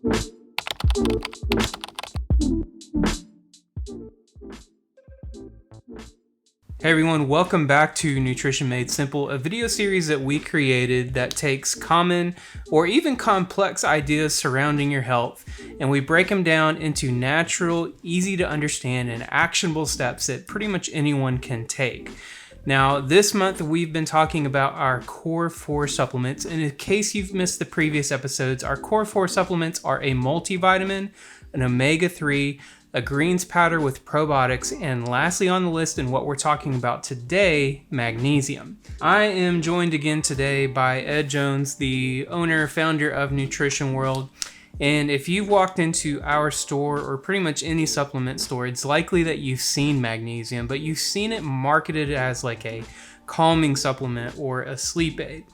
Hey everyone, welcome back to Nutrition Made Simple, a video series that we created that takes common or even complex ideas surrounding your health, and we break them down into natural, easy to understand, and actionable steps that pretty much anyone can take. Now, this month we've been talking about our Core 4 supplements, and in case you've missed the previous episodes, our Core 4 supplements are a multivitamin, an omega-3, a greens powder with probiotics, and lastly on the list and what we're talking about today, magnesium. I am joined again today by Ed Jones, the owner, founder of Nutrition World. And if you've walked into our store or pretty much any supplement store, it's likely that you've seen magnesium, but you've seen it marketed as like a calming supplement or a sleep aid.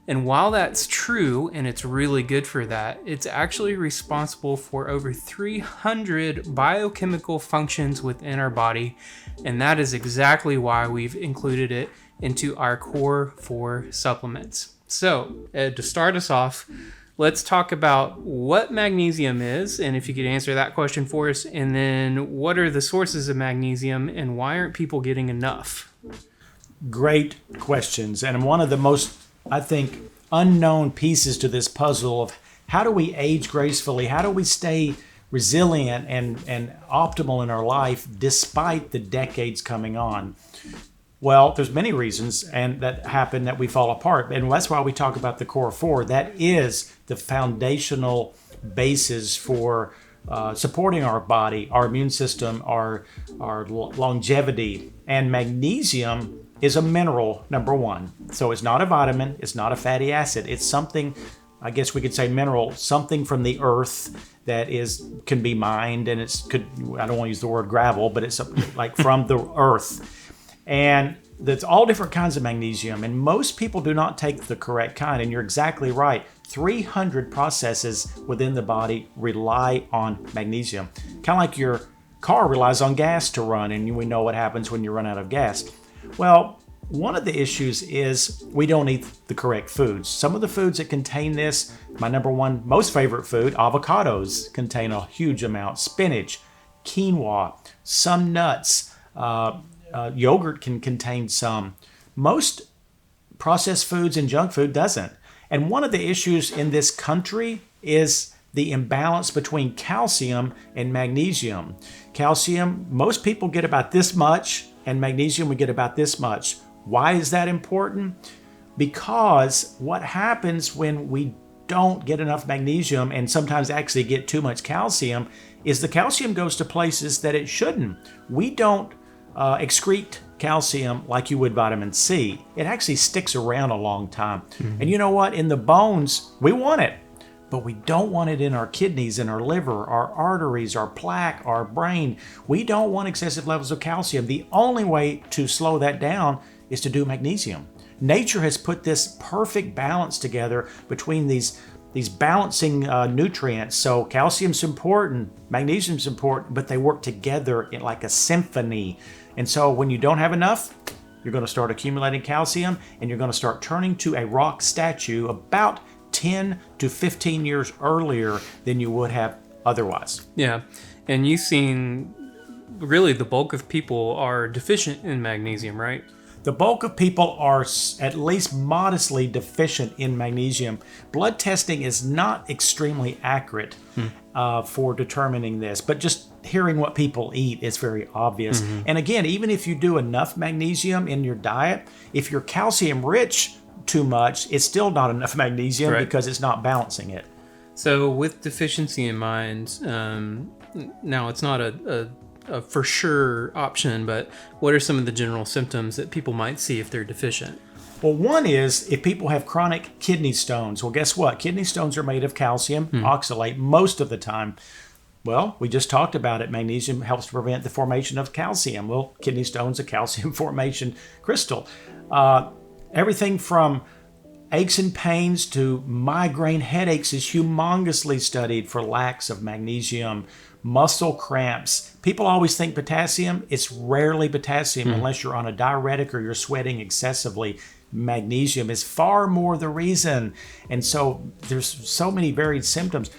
And while that's true, and it's really good for that, it's actually responsible for over 300 biochemical functions within our body. And that is exactly why we've included it into our Core 4 supplements. So, Ed, to start us off, let's talk about what magnesium is, and if you could answer that question for us, and then what are the sources of magnesium and why aren't people getting enough? Great questions, and one of the most, I think, unknown pieces to this puzzle of how do we age gracefully, how do we stay resilient and optimal in our life despite the decades coming on. Well, there's many reasons and that happen that we fall apart, and that's why we talk about the Core 4. That is the foundational basis for supporting our body, our immune system, our longevity. And magnesium is a mineral, number one. So it's not a vitamin, it's not a fatty acid. It's something, I guess we could say mineral, something from the earth that can be mined, and I don't want to use the word gravel, but it's like from the earth. And there's all different kinds of magnesium, and most people do not take the correct kind. And you're exactly right. 300 processes within the body rely on magnesium. Kind of like your car relies on gas to run, and we know what happens when you run out of gas. Well, one of the issues is we don't eat the correct foods. Some of the foods that contain this, my number one most favorite food, avocados, contain a huge amount. Spinach, quinoa, some nuts, yogurt can contain some. Most processed foods and junk food doesn't. And one of the issues in this country is the imbalance between calcium and magnesium. Calcium, most people get about this much, and magnesium we get about this much. Why is that important? Because what happens when we don't get enough magnesium and sometimes actually get too much calcium is the calcium goes to places that it shouldn't. We don't excrete calcium like you would vitamin C. It actually sticks around a long time. Mm-hmm. And you know what? In the bones, we want it, but we don't want it in our kidneys, in our liver, our arteries, our plaque, our brain. We don't want excessive levels of calcium. The only way to slow that down is to do magnesium. Nature has put this perfect balance together between these balancing nutrients. So calcium's important, magnesium's important, but they work together in like a symphony. And so when you don't have enough, you're going to start accumulating calcium, and you're going to start turning to a rock statue about 10 to 15 years earlier than you would have otherwise. Yeah, and you've seen really the bulk of people are deficient in magnesium, right? The bulk of people are at least modestly deficient in magnesium. Blood testing is not extremely accurate for determining this, but just hearing what people eat is very obvious. Mm-hmm. And again, even if you do enough magnesium in your diet, if you're calcium rich too much, it's still not enough magnesium, right, because it's not balancing it. So with deficiency in mind, now it's not a for sure option, but what are some of the general symptoms that people might see if they're deficient? Well, one is if people have chronic kidney stones. Well, guess what? Kidney stones are made of calcium oxalate most of the time. Well, we just talked about it. Magnesium helps to prevent the formation of calcium. Well, kidney stone's a calcium formation crystal. Everything from aches and pains to migraine headaches is humongously studied for lacks of magnesium. Muscle cramps. People always think potassium. It's rarely potassium unless you're on a diuretic or you're sweating excessively. Magnesium is far more the reason. And so there's so many varied symptoms.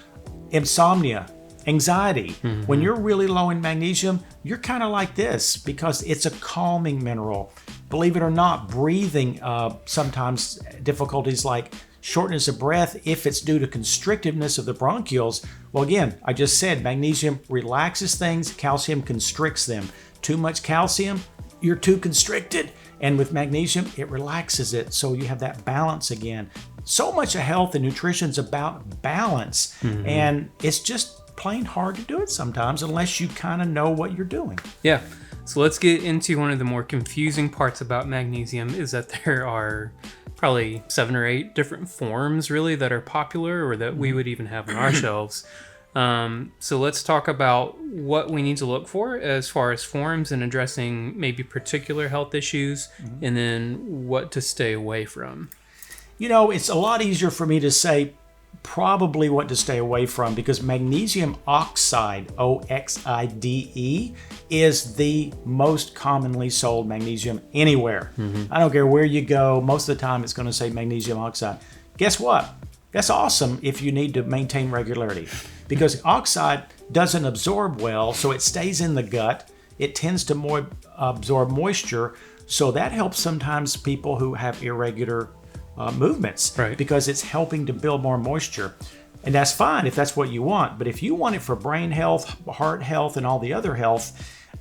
insomnia, anxiety. When you're really low in magnesium, you're kind of like this because it's a calming mineral. Believe it or not, breathing, sometimes difficulties like shortness of breath, if it's due to constrictiveness of the bronchioles. Well, again, I just said magnesium relaxes things, calcium constricts them. Too much calcium, you're too constricted. And with magnesium, it relaxes it. So you have that balance again. So much of health and nutrition is about balance. And it's just plain hard to do it sometimes unless you kind of know what you're doing. Yeah. So let's get into one of the more confusing parts about magnesium is that there are probably 7 or 8 different forms really that are popular or that we would even have on our shelves. So let's talk about what we need to look for as far as forms and addressing maybe particular health issues and then what to stay away from. You know, it's a lot easier for me to say probably what to stay away from because magnesium oxide, OXIDE, is the most commonly sold magnesium anywhere. I don't care where you go. Most of the time it's going to say magnesium oxide. Guess what? That's awesome if you need to maintain regularity because oxide doesn't absorb well, so it stays in the gut. It tends to absorb moisture, so that helps sometimes people who have irregular movements because it's helping to build more moisture. And that's fine if that's what you want. But if you want it for brain health, heart health, and all the other health,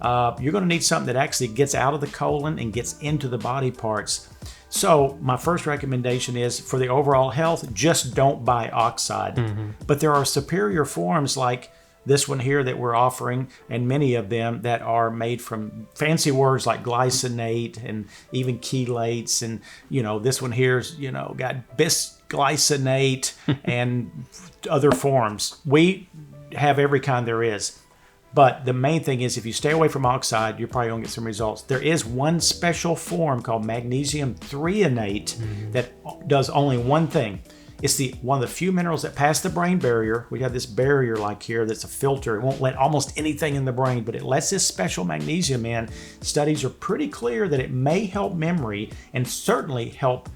you're going to need something that actually gets out of the colon and gets into the body parts. So my first recommendation is for the overall health, just don't buy oxide. But there are superior forms like this one here that we're offering, and many of them that are made from fancy words like glycinate and even chelates. And, you know, this one here's, you know, got bisglycinate and other forms. We have every kind there is. But the main thing is if you stay away from oxide, you're probably going to get some results. There is one special form called magnesium threonate that does only one thing. It's one of the few minerals that pass the brain barrier. We have this barrier like here that's a filter. It won't let almost anything in the brain, but it lets this special magnesium in. Studies are pretty clear that it may help memory and certainly help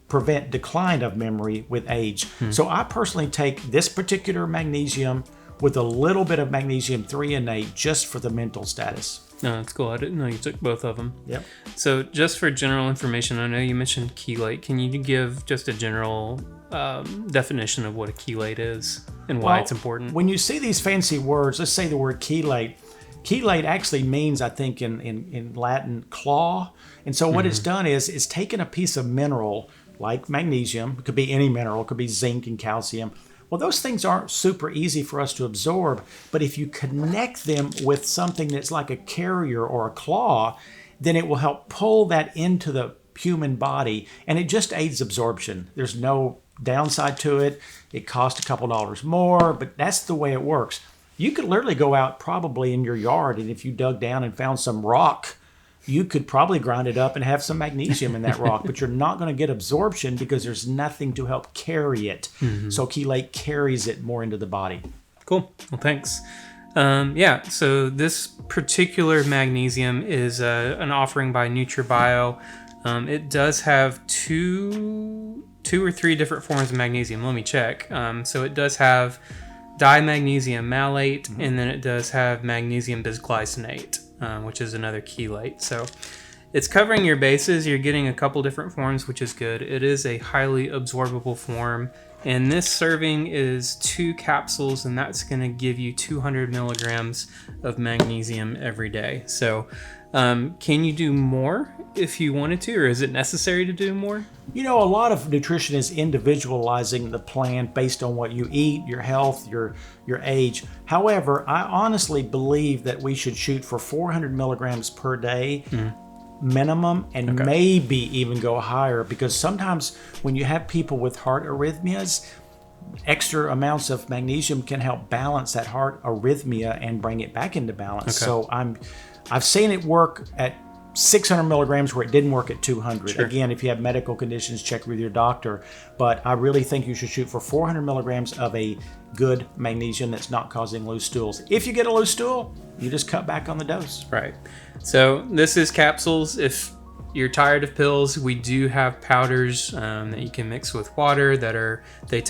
prevent decline of memory with age. So I personally take this particular magnesium with a little bit of magnesium threonate just for the mental status. No, that's cool. I didn't know you took both of them. Yep. So just for general information, I know you mentioned chelate. Can you give just a general definition of what a chelate is and why it's important? When you see these fancy words, let's say the word chelate. Chelate actually means, I think, in Latin, claw. And so what it's done is it's taken a piece of mineral like magnesium. It could be any mineral. It could be zinc and calcium. Well, those things aren't super easy for us to absorb, but if you connect them with something that's like a carrier or a claw, then it will help pull that into the human body, and it just aids absorption. There's no downside to it. It costs a couple dollars more, but that's the way it works. You could literally go out probably in your yard, and if you dug down and found some rock, you could probably grind it up and have some magnesium in that rock, but you're not going to get absorption because there's nothing to help carry it. So chelate carries it more into the body. Cool. Well, thanks. So this particular magnesium is an offering by NutriBio. It does have two or three different forms of magnesium. Let me check. So it does have dimagnesium malate, and then it does have magnesium bisglycinate, which is another chelate. So it's covering your bases. You're getting a couple different forms, which is good. It is a highly absorbable form. And this serving is 2 capsules, and that's going to give you 200 milligrams of magnesium every day. So can you do more if you wanted to, or is it necessary to do more? You know, a lot of nutrition is individualizing the plan based on what you eat, your health, your age. However, I honestly believe that we should shoot for 400 milligrams per day minimum, and maybe even go higher, because sometimes when you have people with heart arrhythmias, extra amounts of magnesium can help balance that heart arrhythmia and bring it back into balance. So I've seen it work at 600 milligrams where it didn't work at 200. Sure. Again, if you have medical conditions, check with your doctor. But I really think you should shoot for 400 milligrams of a good magnesium that's not causing loose stools. If you get a loose stool, you just cut back on the dose. Right. So this is capsules. If you're tired of pills, we do have powders that you can mix with water that are, they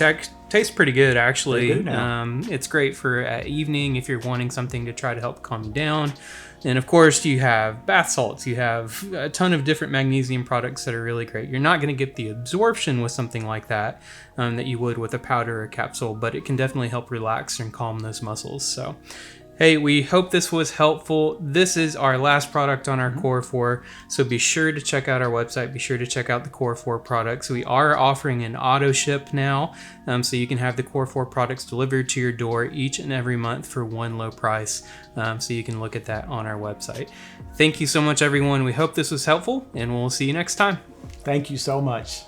Tastes pretty good, actually. They do now. It's great for evening if you're wanting something to try to help calm you down. And of course, you have bath salts. You have a ton of different magnesium products that are really great. You're not going to get the absorption with something like that that you would with a powder or capsule, but it can definitely help relax and calm those muscles. So, hey, we hope this was helpful. This is our last product on our Core 4, so be sure to check out our website. Be sure to check out the Core 4 products. We are offering an auto ship now, so you can have the Core 4 products delivered to your door each and every month for one low price, so you can look at that on our website. Thank you so much, everyone. We hope this was helpful, and we'll see you next time. Thank you so much.